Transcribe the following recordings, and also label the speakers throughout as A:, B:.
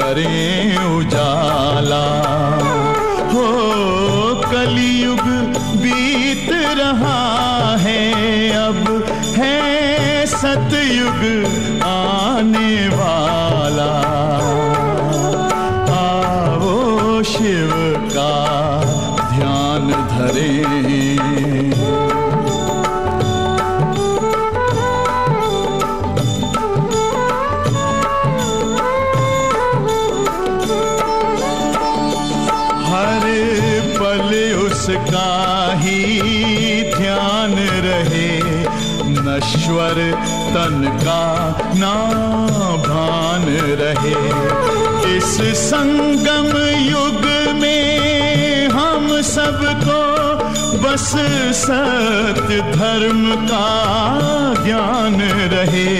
A: करें उजाला। हो कलयुग बीत रहा है, अब है सतयुग आने वाला। आओ शिव का ध्यान धरें, हर पल उसका ही ध्यान रहे, नश्वर तन का ना भान रहे। इस संगम युग में हम सबको बस सत्य धर्म का ज्ञान रहे।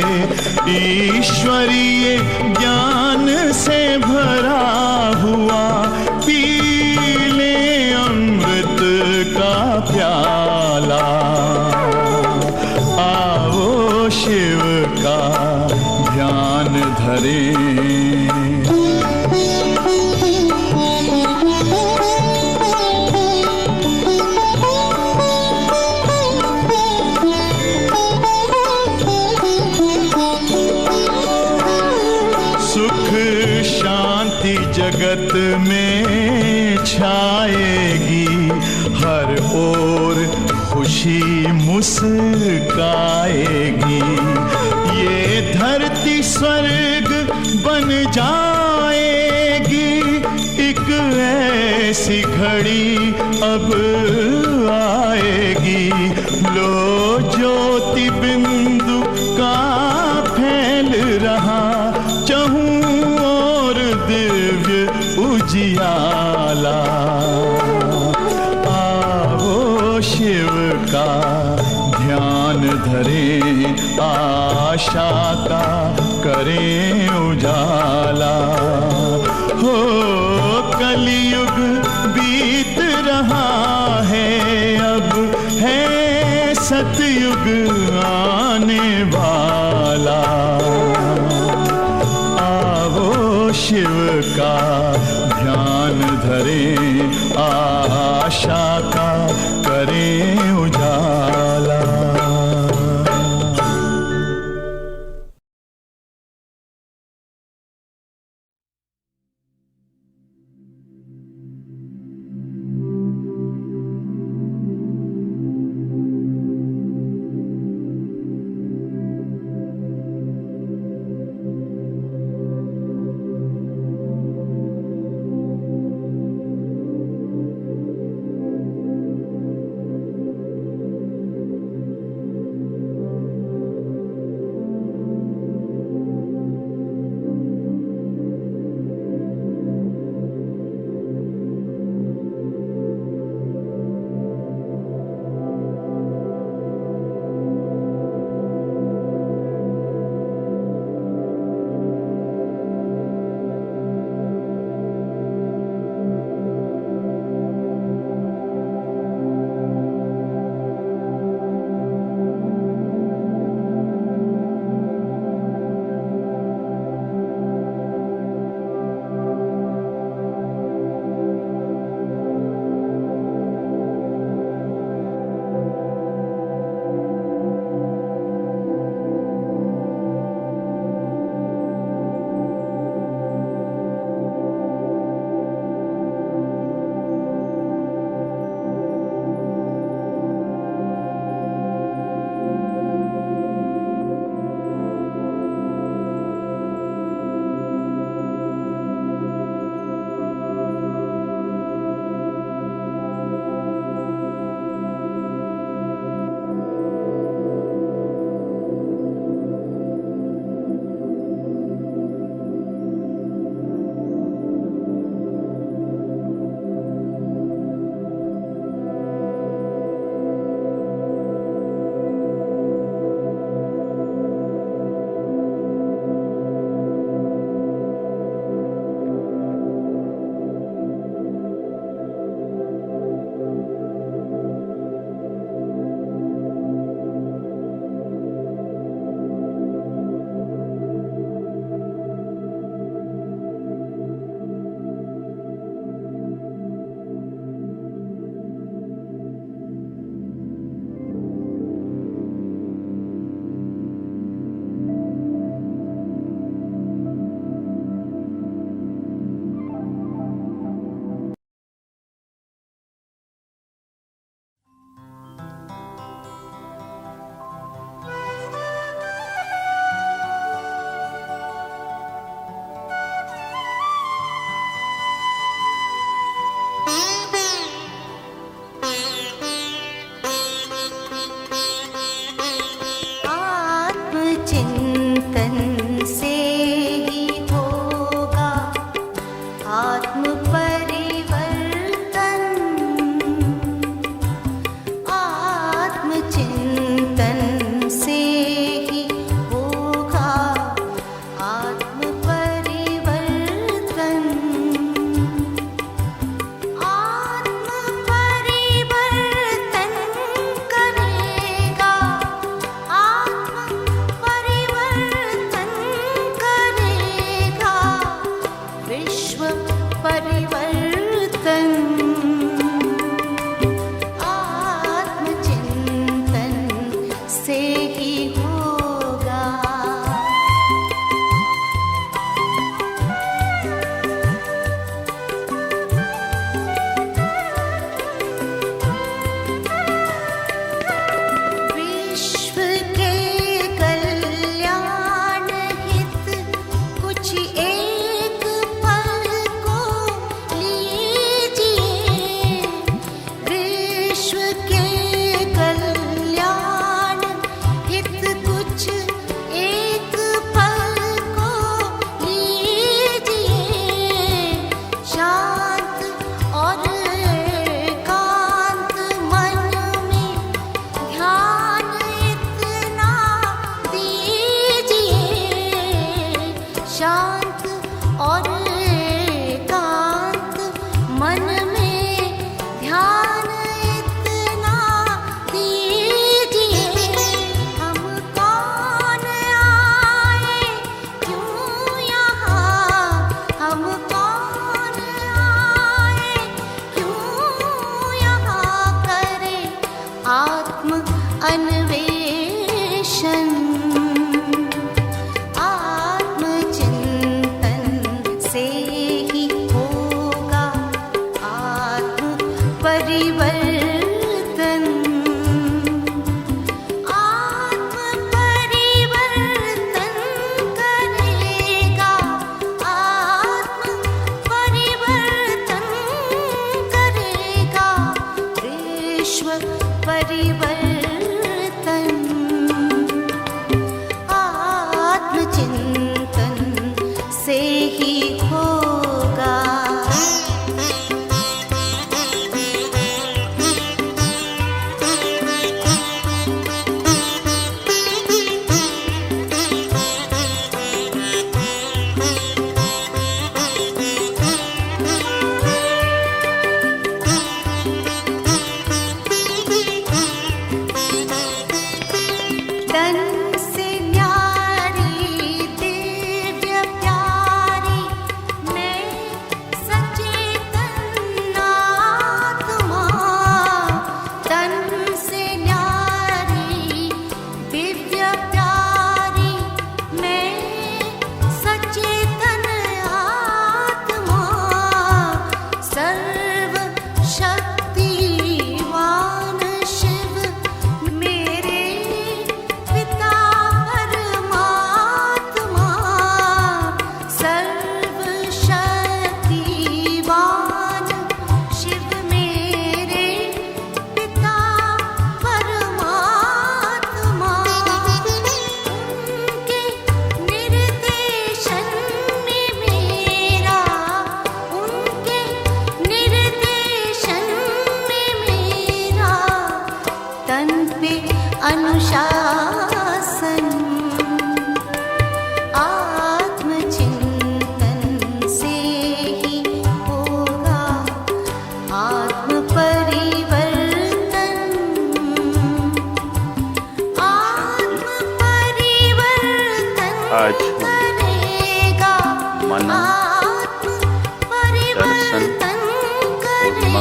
A: ईश्वरीय ज्ञान से भरा हुआ पी ले अमृत का प्याला। आओ शिव का ध्यान धरें, सुख शांति जगत में छाएगी, हर ओर खुशी मुस्काएगी। ये धरती स्वर्ग बन जाएगी, एक ऐसी घड़ी अब आएगी। लो ज्योति बिंदु का फैल रहा, चहूं और दिव्य उजियाला। आओ शिव का ध्यान धरें, आशा का करें उजाला। हो कलयुग बीत रहा है, अब है सतयुग आने वाला। आओ शिव का ध्यान धरें, आशा का करें उजाला।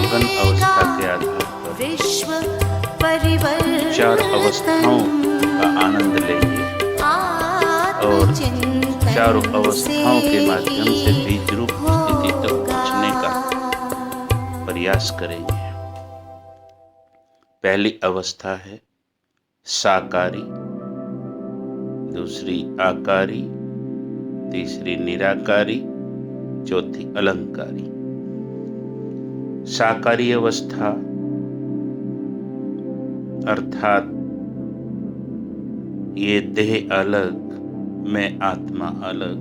B: जीवन अवस्था के आधार पर 4 अवस्थाओं का आनंद लेंगे और चारों अवस्थाओं के माध्यम से बीज रूप स्थिति तक पहुंचने का प्रयास करेंगे। पहली अवस्था है साकारी, दूसरी आकारी, तीसरी निराकारी, चौथी अलंकारी। साकारी अवस्था अर्थात ये देह अलग, मैं आत्मा अलग।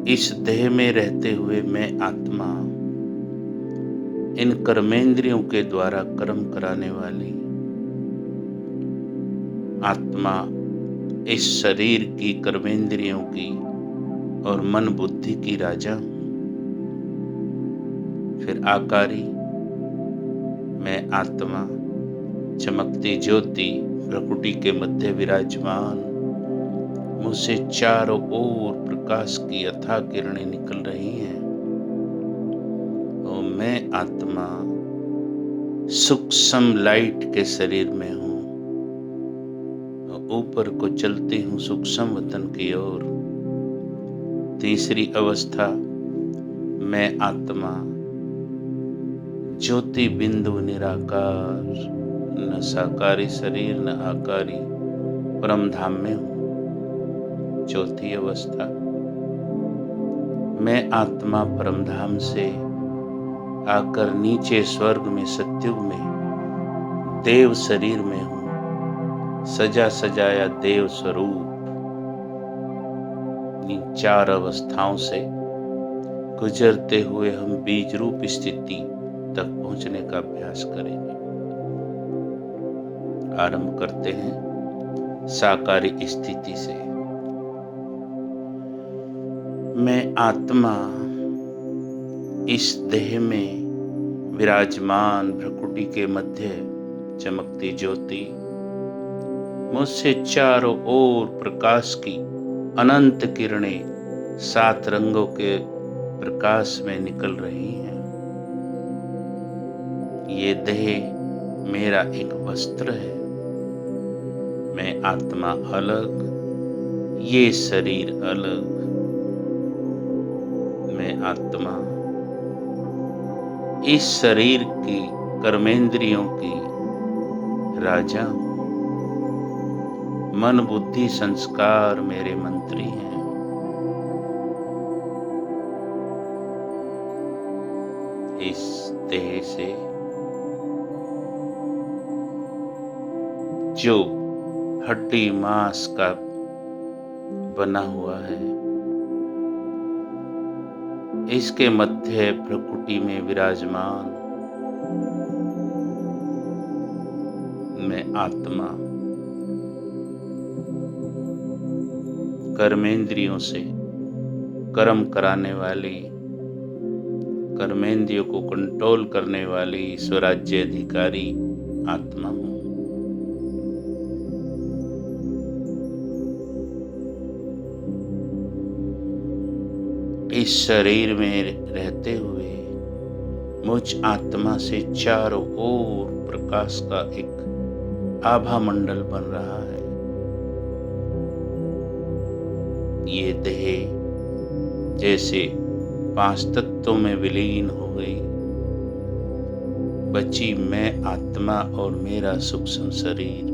B: इस देह में रहते हुए मैं आत्मा इन कर्मेंद्रियों के द्वारा कर्म कराने वाली आत्मा इस शरीर की, कर्मेंद्रियों की और मन बुद्धि की राजा हूं। फिर आकारी, मैं आत्मा चमकती ज्योति प्रकृति के मध्य विराजमान, मुझसे चारों ओर प्रकाश की अथाह किरणें निकल रही हैं और मैं आत्मा सूक्ष्म लाइट के शरीर में हूँ और ऊपर को चलती हूँ सूक्ष्म वतन की ओर। तीसरी अवस्था, मैं आत्मा ज्योति बिंदु निराकार, न साकारी शरीर न आकारी, परम धाम में हूँ। चौथी अवस्था, मैं आत्मा परम धाम से आकर नीचे स्वर्ग में सत्युग में देव शरीर में हूँ, सजा सजाया देव स्वरूप। इन 4 अवस्थाओं से गुजरते हुए हम बीज रूप स्थिति तक पहुंचने का अभ्यास करेंगे। आरंभ करते हैं साकारी स्थिति से। मैं आत्मा इस देह में विराजमान प्रकृति के मध्य चमकती ज्योति, मुझसे चारों ओर प्रकाश की अनंत किरणें 7 रंगों के प्रकाश में निकल रही हैं। ये देह मेरा एक वस्त्र है। मैं आत्मा अलग, ये शरीर अलग। मैं आत्मा इस शरीर की, कर्मेंद्रियों की राजा हूं। मन बुद्धि संस्कार मेरे मंत्री हैं। इस देह से जो हड्डी मांस का बना हुआ है, इसके मध्य प्रकृति में विराजमान मैं आत्मा कर्मेंद्रियों से कर्म कराने वाली, कर्मेंद्रियों को कंट्रोल करने वाली स्वराज्य अधिकारी आत्मा हूं। इस शरीर में रहते हुए मुझ आत्मा से चारों ओर प्रकाश का एक आभा मंडल बन रहा है। ये देह जैसे 5 तत्वों में विलीन हो गई, बची मैं आत्मा और मेरा सूक्ष्म शरीर।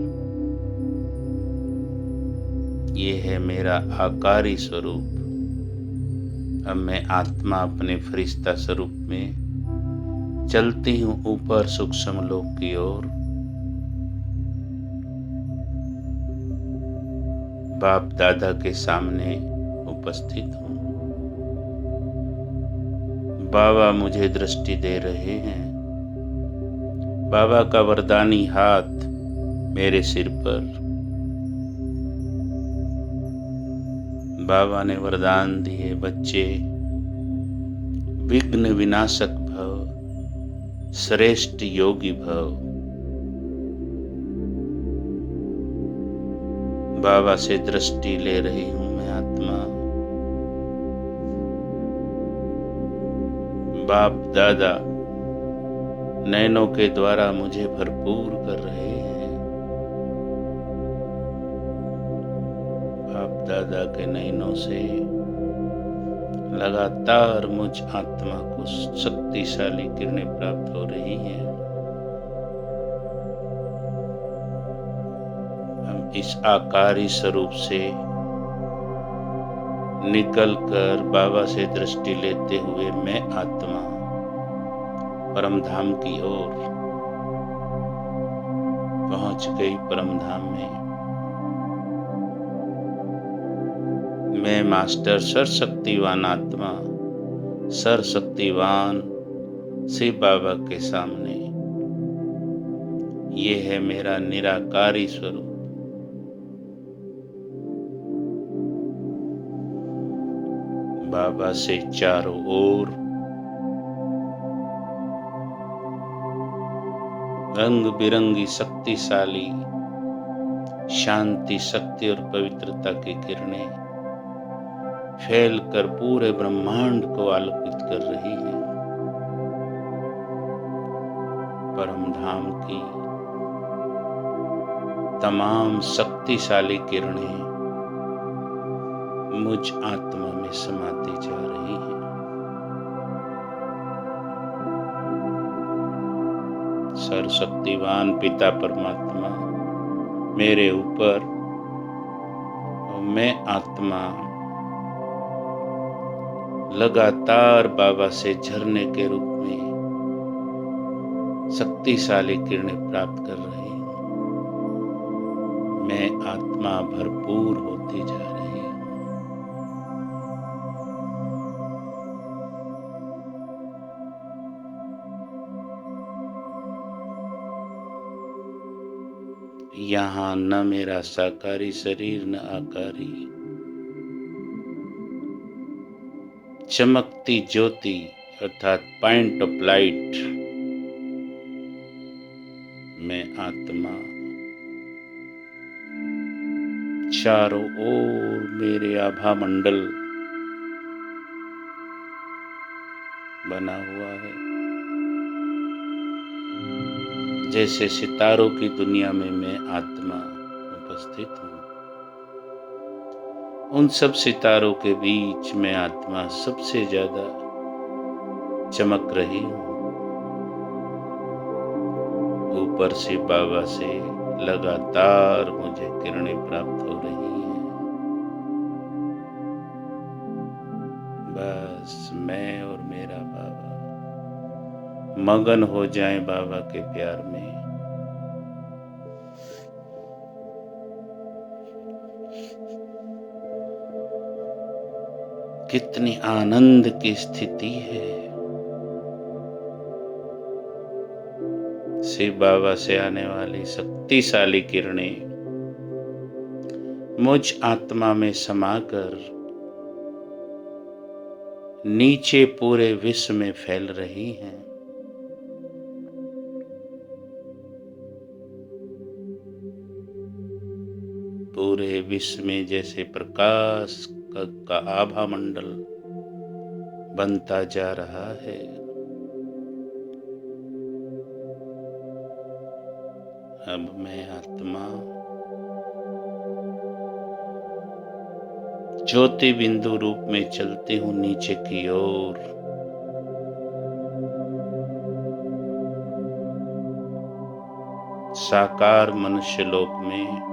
B: ये है मेरा आकारी स्वरूप। अब मैं आत्मा अपने फरिश्ता स्वरूप में चलती हूँ ऊपर सूक्ष्म लोक की ओर। बाप दादा के सामने उपस्थित हूँ। बाबा मुझे दृष्टि दे रहे हैं। बाबा का वरदानी हाथ मेरे सिर पर। बाबा ने वरदान दिए, बच्चे विघ्न विनाशक भव, श्रेष्ठ योगी भव। बाबा से दृष्टि ले रही हूं मैं आत्मा। बाप दादा नैनों के द्वारा मुझे भरपूर कर रहे हैं। बाप दादा के नैनों से लगातार मुझ आत्मा को शक्तिशाली किरणें प्राप्त हो रही हैं। हम इस आकारी स्वरूप से निकल कर बाबा से दृष्टि लेते हुए मैं आत्मा परम धाम की ओर पहुंच गई। परम धाम में मैं मास्टर सर्वशक्तिवान आत्मा सर्वशक्तिवान शिव बाबा के सामने, ये है मेरा निराकारी स्वरूप। बाबा से चारों ओर रंग बिरंगी शक्तिशाली शांति शक्ति और पवित्रता की किरणें फैलकर पूरे ब्रह्मांड को आलोकित कर रही हैं। परम धाम की तमाम शक्तिशाली किरणें मुझ आत्मा में समाती जा रही हैं। सर्वशक्तिवान पिता परमात्मा मेरे ऊपर और मैं आत्मा लगातार बाबा से झरने के रूप में शक्तिशाली किरणें प्राप्त कर रही हूँ। मैं आत्मा भरपूर होती जा रही हूँ। यहाँ न मेरा साकारी शरीर न आकारी, चमकती ज्योति अर्थात पॉइंट ऑफ लाइट में आत्मा चारों ओर मेरे आभा मंडल बना हुआ है। जैसे सितारों की दुनिया में मैं आत्मा उपस्थित हूँ, उन सब सितारों के बीच में आत्मा सबसे ज्यादा चमक रही हूँ। ऊपर से बाबा से लगातार मुझे किरणें प्राप्त हो रही हैं। बस मैं और मेरा बाबा मगन हो जाएं बाबा के प्यार में। कितनी आनंद की स्थिति है। शिव बाबा से आने वाली शक्तिशाली किरणें मुझ आत्मा में समाकर नीचे पूरे विश्व में फैल रही हैं। पूरे विश्व में जैसे प्रकाश का आभा मंडल बनता जा रहा है। अब मैं आत्मा ज्योति बिंदु रूप में चलती हूँ नीचे की ओर। साकार मनुष्य लोक में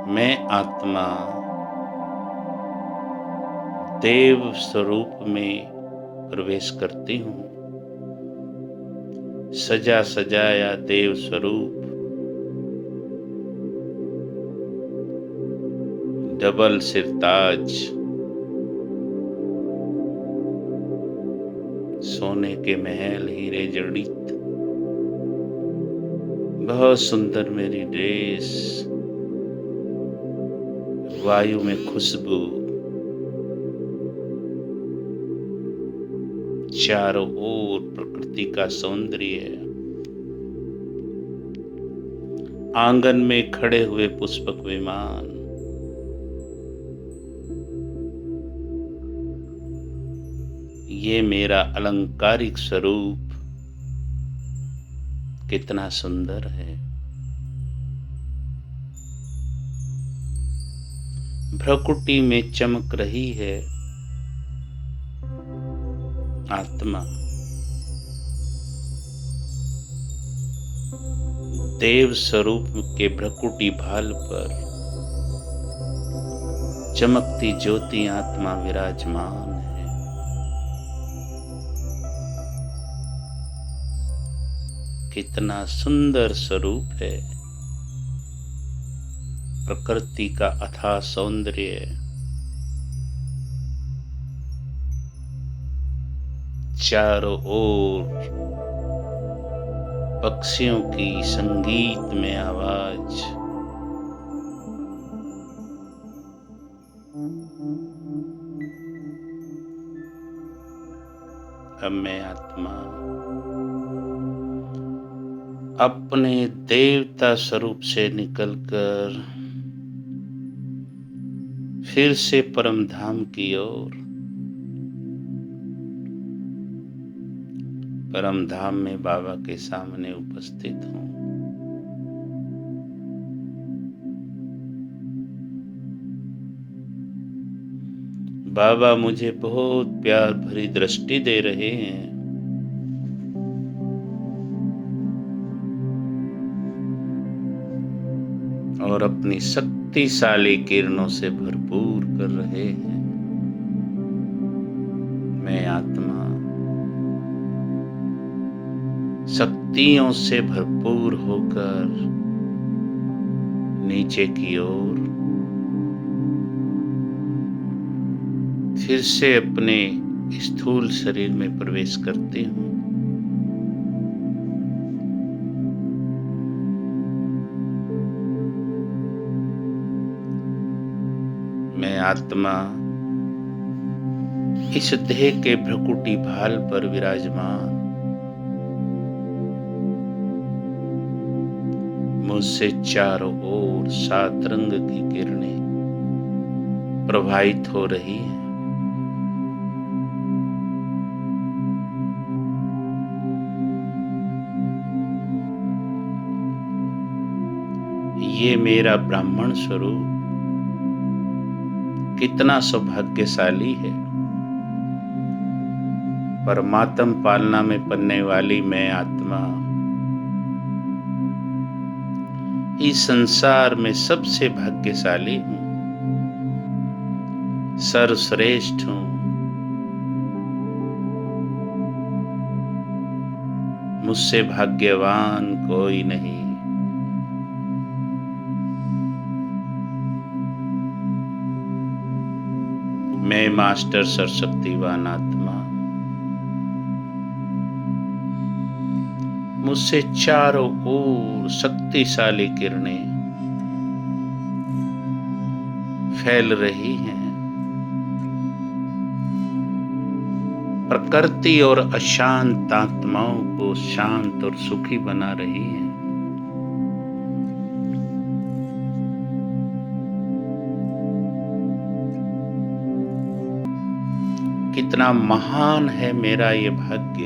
B: मैं आत्मा देव स्वरूप में प्रवेश करती हूँ। सजा सजाया देव स्वरूप, डबल सिरताज, सोने के महल, हीरे जड़ित, बहुत सुंदर मेरी ड्रेस, वायु में खुशबू, चारों ओर प्रकृति का सौंदर्य, आंगन में खड़े हुए पुष्पक विमान, ये मेरा अलंकारिक स्वरूप कितना सुंदर है। भ्रकुटी में चमक रही है आत्मा। देव स्वरूप के भ्रकुटी भाल पर चमकती ज्योति आत्मा विराजमान है। कितना सुंदर स्वरूप है। प्रकृति का अथाह सौंदर्य, चारों ओर पक्षियों की संगीत में आवाज, अब मैं आत्मा अपने देवता स्वरूप से निकलकर फिर से परम धाम की ओर, परम धाम में बाबा के सामने उपस्थित हूँ। बाबा मुझे बहुत प्यार भरी दृष्टि दे रहे हैं। और अपनी शक्तिशाली किरणों से भरपूर कर रहे हैं। मैं आत्मा शक्तियों से भरपूर होकर नीचे की ओर फिर से अपने स्थूल शरीर में प्रवेश करती हूँ। मैं आत्मा इस देह के भ्रकुटी भाल पर विराजमान, मुझसे चारों ओर 7 रंग की किरणें प्रवाहित हो रही हैं। ये मेरा ब्राह्मण स्वरूप कितना सौभाग्यशाली है। परमात्म पालना में पलने वाली मैं आत्मा इस संसार में सबसे भाग्यशाली हूँ, सर्वश्रेष्ठ हूँ। मुझसे भाग्यवान कोई नहीं। मैं मास्टर सर्वशक्तिवान आत्मा, मुझसे चारों ओर शक्तिशाली किरणें फैल रही हैं। प्रकृति और अशांत आत्माओं को शांत और सुखी बना रही हैं। कितना महान है मेरा ये भाग्य।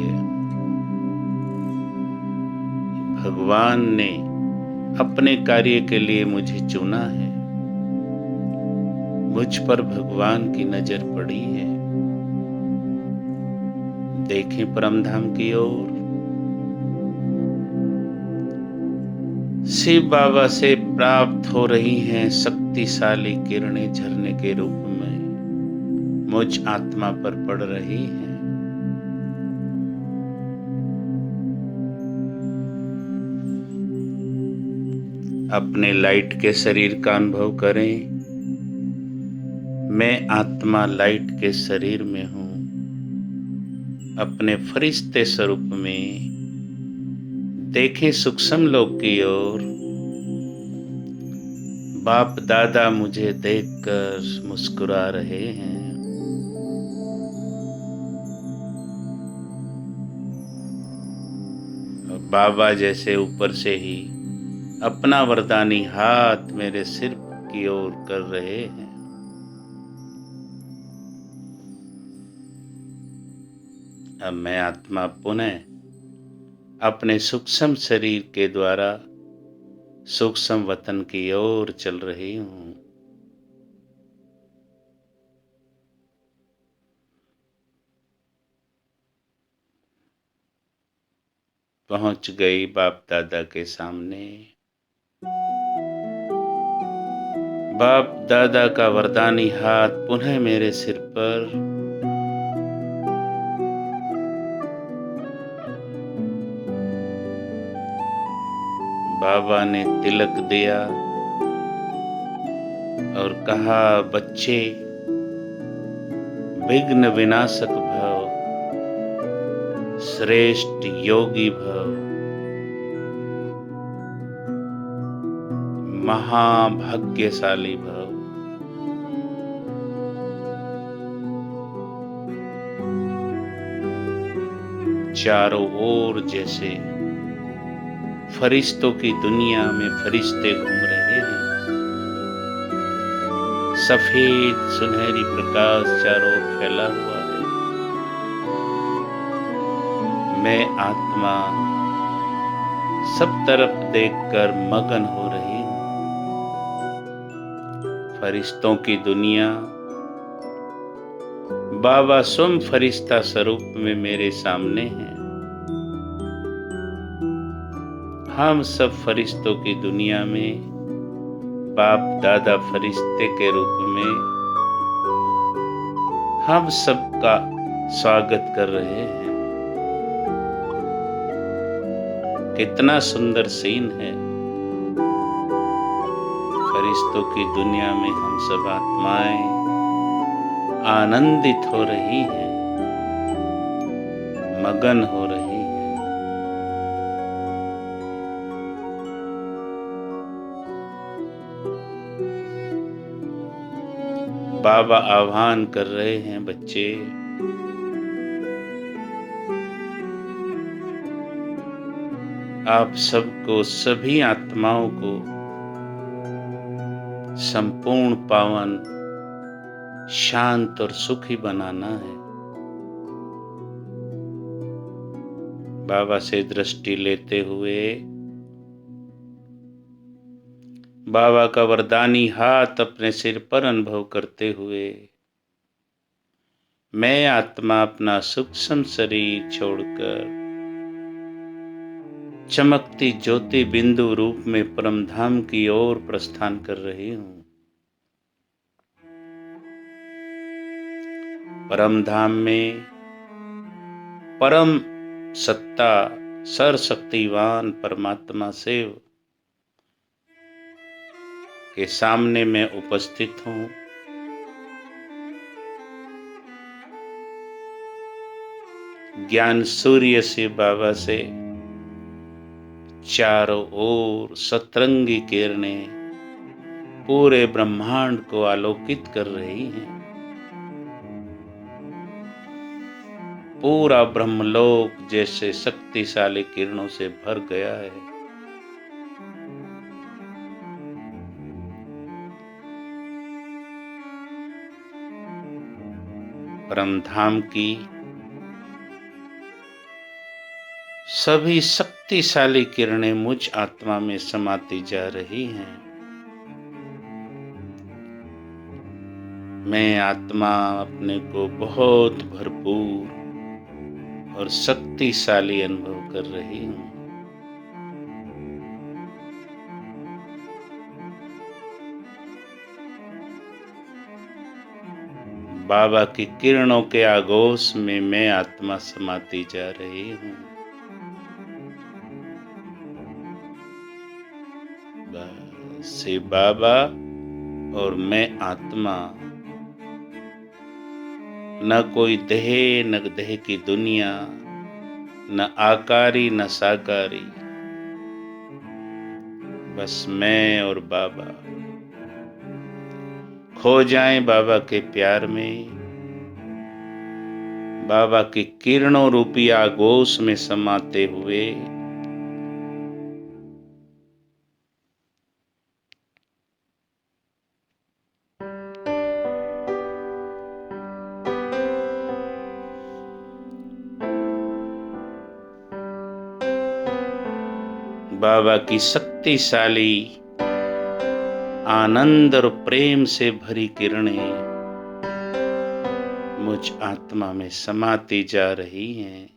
B: भगवान ने अपने कार्य के लिए मुझे चुना है। मुझ पर भगवान की नजर पड़ी है। देखें परमधाम की ओर, शिव बाबा से प्राप्त हो रही हैं शक्तिशाली किरणें झरने के रूप में मुझ आत्मा पर पड़ रही हैं। अपने लाइट के शरीर का अनुभव करें। मैं आत्मा लाइट के शरीर में हूँ, अपने फरिश्ते स्वरूप में। देखें सूक्ष्म लोक की ओर, बाप दादा मुझे देखकर मुस्कुरा रहे हैं। बाबा जैसे ऊपर से ही अपना वरदानी हाथ मेरे सिर की ओर कर रहे हैं। अब मैं आत्मा पुनः अपने सूक्ष्म शरीर के द्वारा सूक्ष्म वतन की ओर चल रही हूँ। पहुंच गई बाप दादा के सामने। बाप दादा का वरदानी हाथ पुनः मेरे सिर पर। बाबा ने तिलक दिया और कहा, बच्चे विघ्न विनाशक भव, श्रेष्ठ योगी भव, महाभाग्यशाली भव। चारों ओर जैसे फरिश्तों की दुनिया में फरिश्ते घूम रहे हैं। सफेद सुनहरी प्रकाश चारों ओर फैला हुआ है। मैं आत्मा सब तरफ देखकर मगन हो रही हूँ। फरिश्तों की दुनिया, बाबा स्वयं फरिश्ता स्वरूप में मेरे सामने हैं। हम सब फरिश्तों की दुनिया में बाप दादा फरिश्ते के रूप में हम सबका स्वागत कर रहे हैं। कितना सुंदर सीन है। फरिश्तों की दुनिया में हम सब आत्माएं आनंदित हो रही हैं, मगन हो रही हैं। बाबा आह्वान कर रहे हैं, बच्चे आप सबको, सभी आत्माओं को संपूर्ण पावन, शांत और सुखी बनाना है। बाबा से दृष्टि लेते हुए बाबा का वरदानी हाथ अपने सिर पर अनुभव करते हुए मैं आत्मा अपना सूक्ष्म शरीर छोड़कर चमकती ज्योति बिंदु रूप में परम धाम की ओर प्रस्थान कर रही हूँ। परम धाम में परम सत्ता सर्वशक्तिवान परमात्मा शिव के सामने मैं उपस्थित हूँ। ज्ञान सूर्य से बाबा से चारों ओर सतरंगी किरणें पूरे ब्रह्मांड को आलोकित कर रही हैं। पूरा ब्रह्मलोक जैसे शक्तिशाली किरणों से भर गया है। परम धाम की सभी शक्तिशाली किरणें मुझ आत्मा में समाती जा रही हैं। मैं आत्मा अपने को बहुत भरपूर और शक्तिशाली अनुभव कर रही हूँ। बाबा की किरणों के आगोश में मैं आत्मा समाती जा रही हूँ। बस ये बाबा और मैं आत्मा, न कोई देह न देह की दुनिया, न आकारी न साकारी, बस मैं और बाबा खो जाएं बाबा के प्यार में, बाबा की किरणों रूपी आगोश में समाते हुए बाबा की शक्तिशाली आनंद और प्रेम से भरी किरणें मुझ आत्मा में समाती जा रही हैं।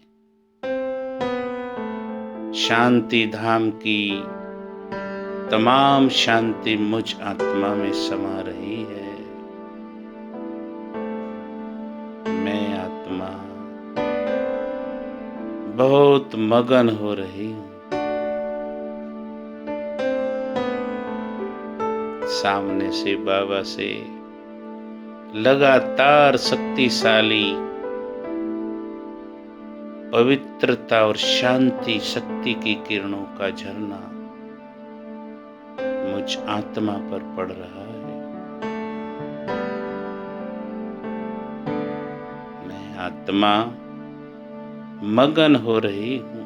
B: शांति धाम की तमाम शांति मुझ आत्मा में समा रही है। मैं आत्मा बहुत मगन हो रही हूँ। सामने से बाबा से लगातार शक्तिशाली पवित्रता और शांति शक्ति की किरणों का झरना मुझ आत्मा पर पड़ रहा है। मैं आत्मा मगन हो रही हूँ।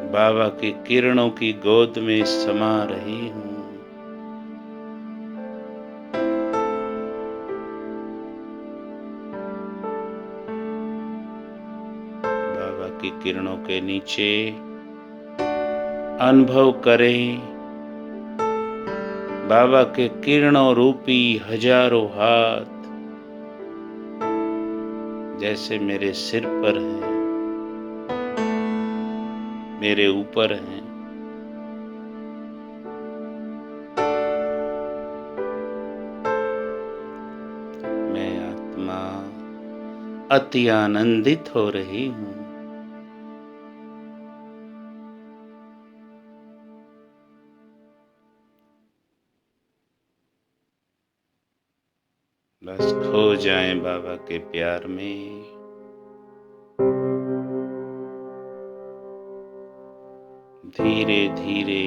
B: बाबा की किरणों की गोद में समा रही हूँ। बाबा की किरणों के नीचे अनुभव करें बाबा के किरणों रूपी हजारों हाथ जैसे मेरे सिर पर हैं, मेरे ऊपर हैं। मैं आत्मा अति आनंदित हो रही हूँ। बस खो जाएं बाबा के प्यार में। धीरे धीरे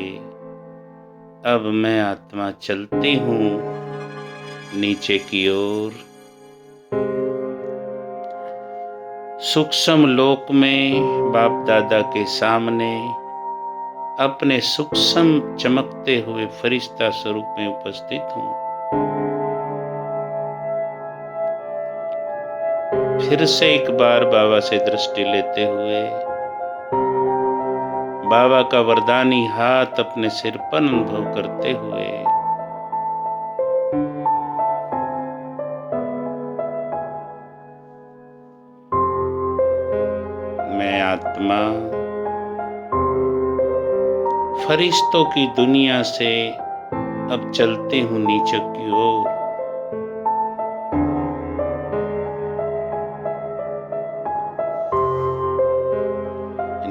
B: अब मैं आत्मा चलती हूँ नीचे की ओर। सूक्ष्म लोक में बाप दादा के सामने अपने सूक्ष्म चमकते हुए फरिश्ता स्वरूप में उपस्थित हूँ। फिर से एक बार बाबा से दृष्टि लेते हुए बाबा का वरदानी हाथ अपने सिर पर अनुभव करते हुए मैं आत्मा फरिश्तों की दुनिया से अब चलती हूँ नीचे की ओर।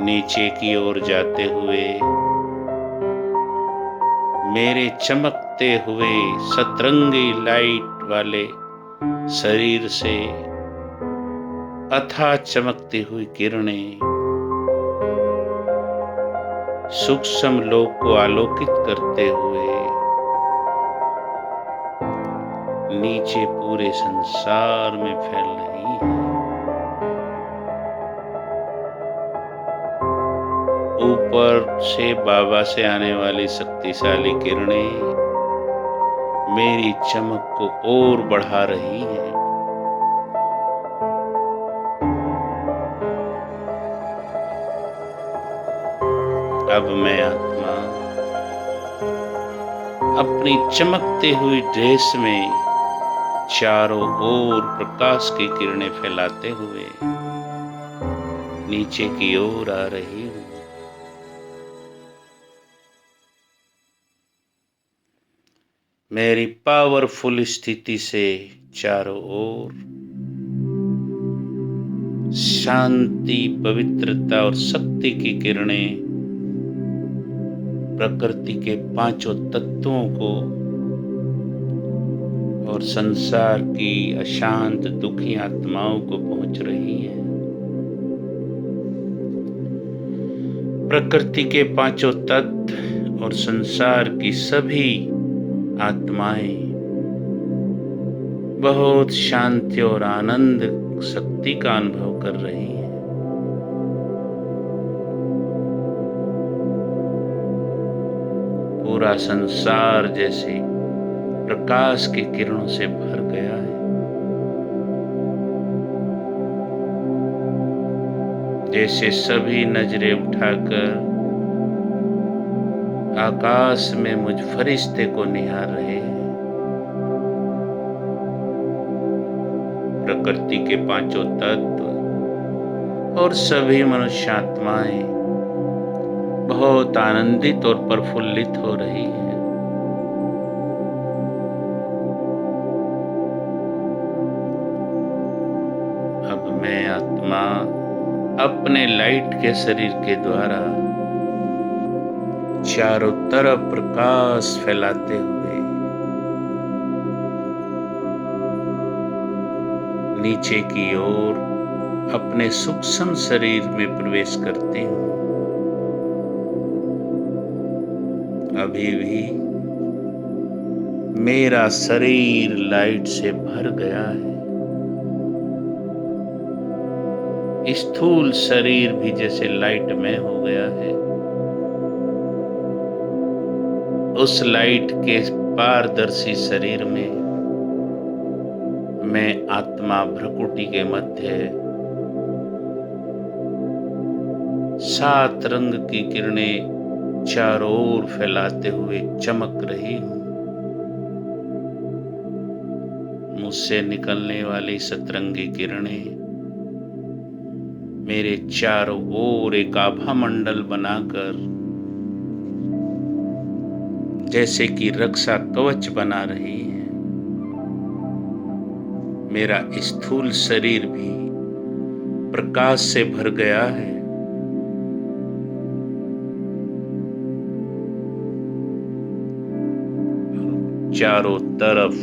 B: नीचे की ओर जाते हुए मेरे चमकते हुए सतरंगी लाइट वाले शरीर से अथाह चमकती हुई किरणें सूक्ष्म लोक को आलोकित करते हुए नीचे पूरे संसार में फैल रही है। ऊपर से बाबा से आने वाली शक्तिशाली किरणें मेरी चमक को और बढ़ा रही हैं। अब मैं आत्मा अपनी चमकते हुई ड्रेस में चारों ओर प्रकाश की किरणें फैलाते हुए नीचे की ओर आ रही हूँ। मेरी पावरफुल स्थिति से चारों ओर शांति, पवित्रता और शक्ति की किरणें प्रकृति के पांचों तत्वों को और संसार की अशांत दुखी आत्माओं को पहुंच रही हैं। प्रकृति के पांचों तत्व और संसार की सभी आत्माएं बहुत शांति और आनंद शक्ति का अनुभव कर रही हैं। पूरा संसार जैसे प्रकाश की किरणों से भर गया है। जैसे सभी नजरें उठाकर आकाश में मुझ फरिश्ते को निहार रहे हैं। प्रकृति के पांचों तत्व और सभी मनुष्य आत्माएं बहुत आनंदित और प्रफुल्लित हो रही हैं। अब मैं आत्मा अपने लाइट के शरीर के द्वारा चारों तरफ प्रकाश फैलाते हुए नीचे की ओर अपने सूक्ष्म शरीर में प्रवेश करती हूँ। अभी भी मेरा शरीर लाइट से भर गया है। स्थूल शरीर भी जैसे लाइट में हो गया है। उस लाइट के पारदर्शी शरीर में मैं आत्मा भ्रकुटी के मध्य 7 रंग की किरणें चारों ओर फैलाते हुए चमक रही हूं। मुझसे निकलने वाली सतरंगी किरणें मेरे चारों ओर एक आभा मंडल बनाकर जैसे कि रक्षा कवच बना रही है। मेरा स्थूल शरीर भी प्रकाश से भर गया है। चारों तरफ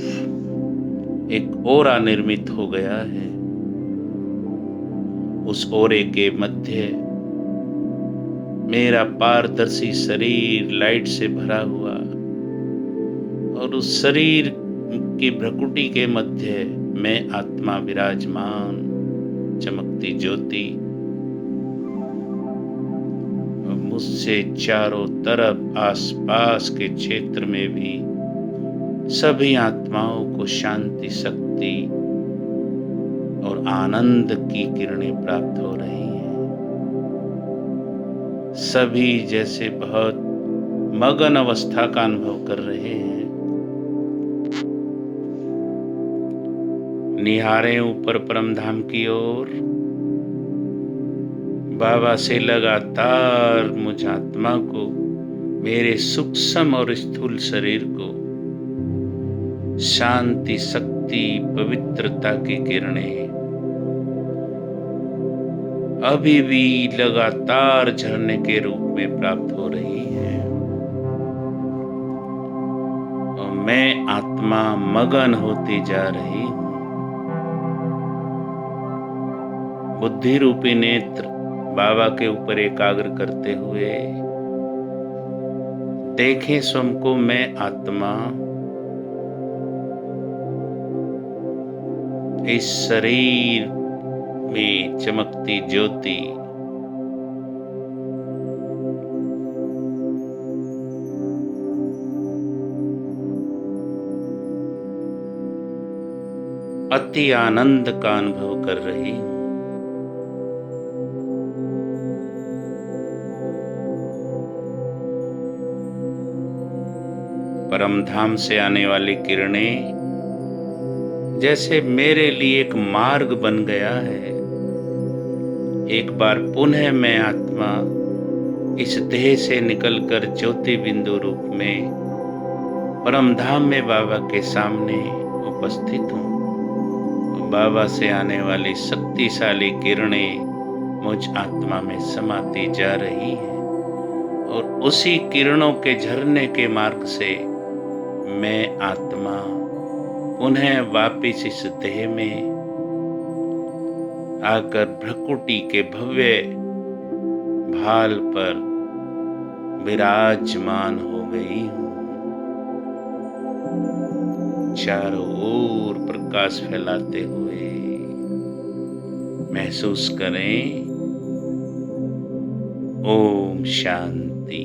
B: एक ओरा निर्मित हो गया है। उस ओरे के मध्य मेरा पारदर्शी शरीर लाइट से भरा हुआ और उस शरीर की भ्रकुटी के मध्य मैं आत्मा विराजमान, चमकती ज्योति। मुझसे चारों तरफ आसपास के क्षेत्र में भी सभी आत्माओं को शांति, शक्ति और आनंद की किरणें प्राप्त हो रही हैं। सभी जैसे बहुत मगन अवस्था का अनुभव कर रहे हैं। निहारें ऊपर परमधाम की ओर। बाबा से लगातार मुझ आत्मा को, मेरे सूक्ष्म और स्थूल शरीर को शांति, शक्ति, पवित्रता की किरणें अभी भी लगातार झरने के रूप में प्राप्त हो रही है और मैं आत्मा मगन होती जा रही हूं। बुद्धि रूपी नेत्र बाबा के ऊपर एकाग्र करते हुए देखें स्वयं को मैं आत्मा इस शरीर में चमकती ज्योति अति आनंद का अनुभव कर रही हूं। परमधाम से आने वाली किरणें जैसे मेरे लिए एक मार्ग बन गया है। एक बार पुनः मैं आत्मा इस देह से निकलकर ज्योति बिंदु रूप में परमधाम में बाबा के सामने उपस्थित हूँ। बाबा से आने वाली शक्तिशाली किरणें मुझ आत्मा में समाती जा रही हैं और उसी किरणों के झरने के मार्ग से मैं आत्मा पुनः वापिस इस देह में आकर भ्रकुटी के भव्य भाल पर विराजमान हो गई हूँ। चारों ओर प्रकाश फैलाते हुए महसूस करें ओम शांति।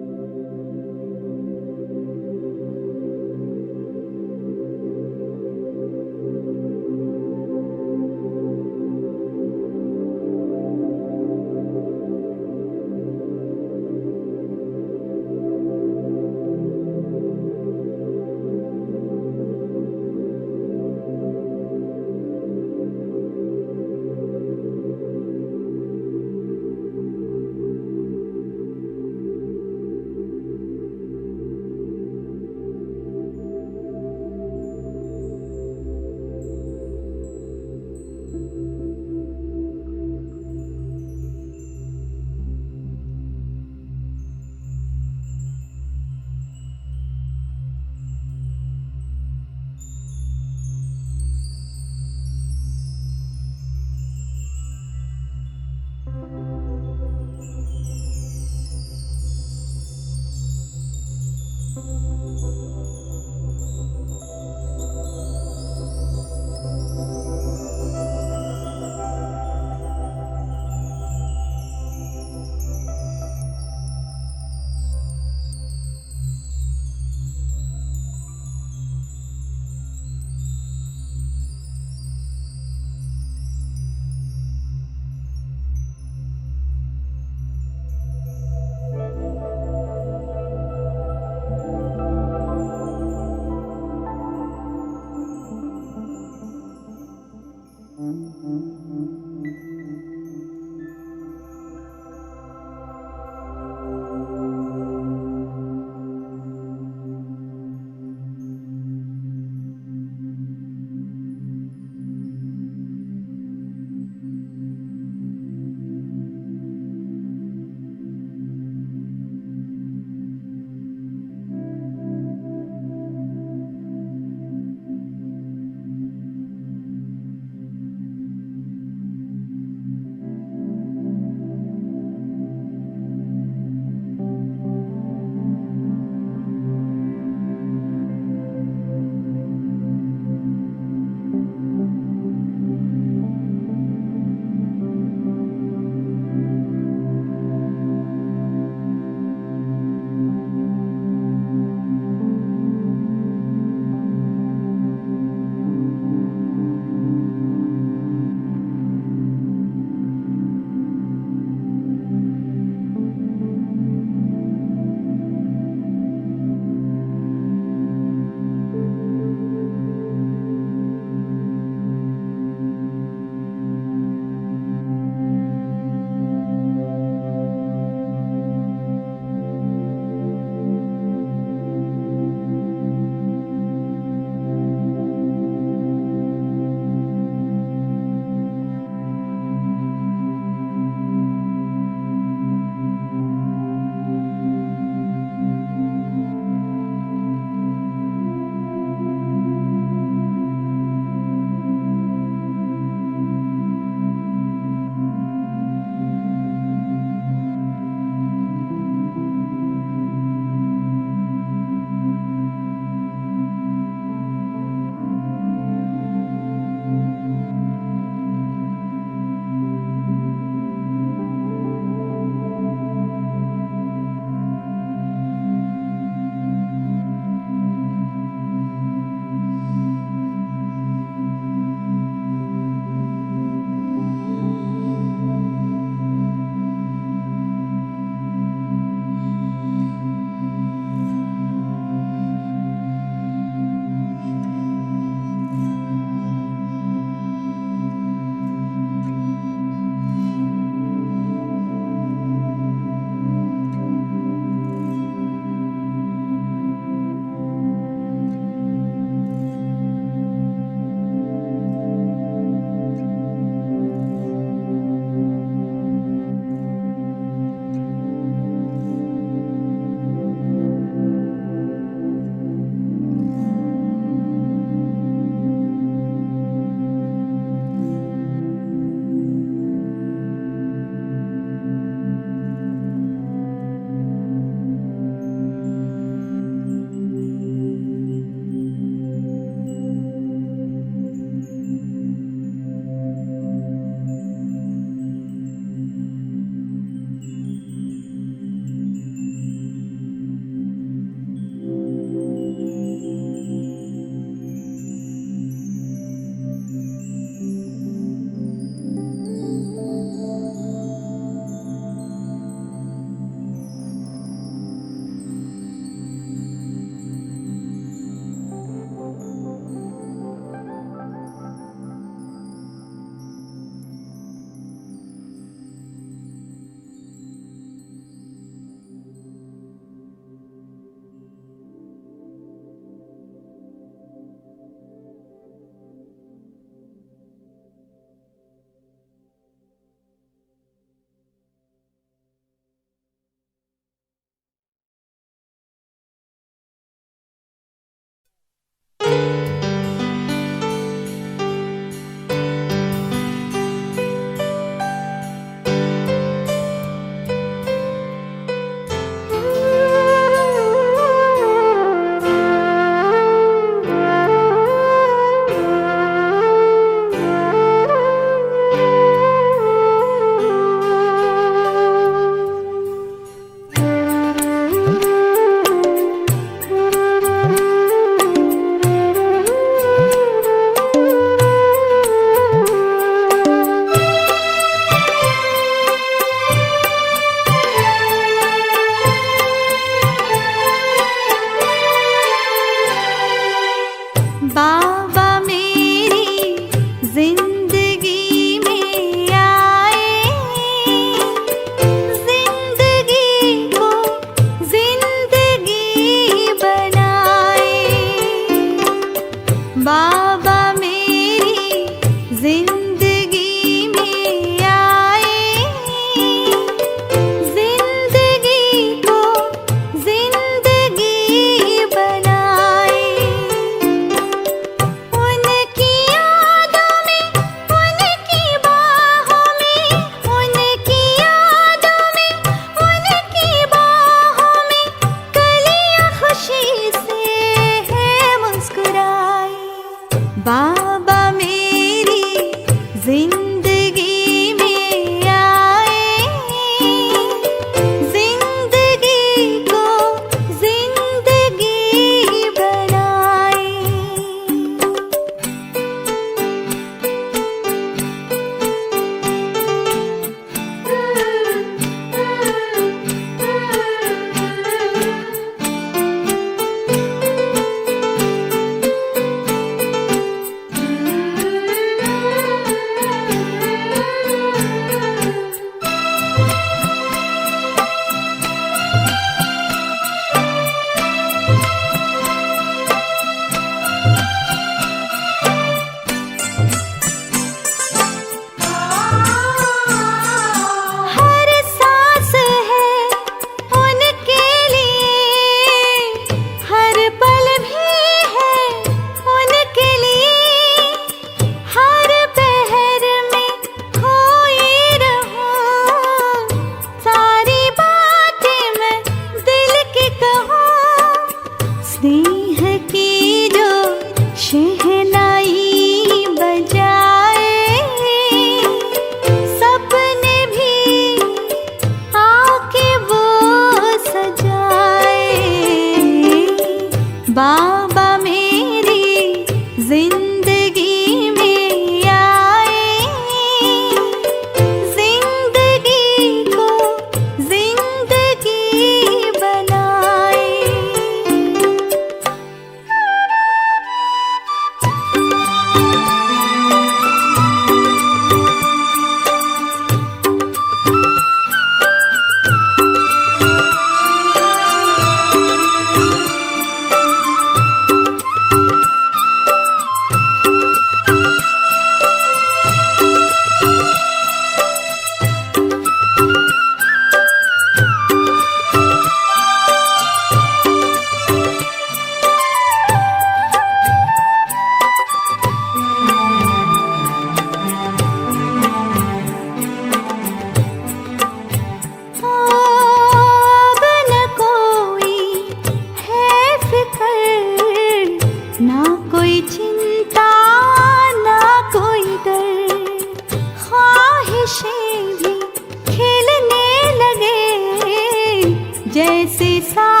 C: से सा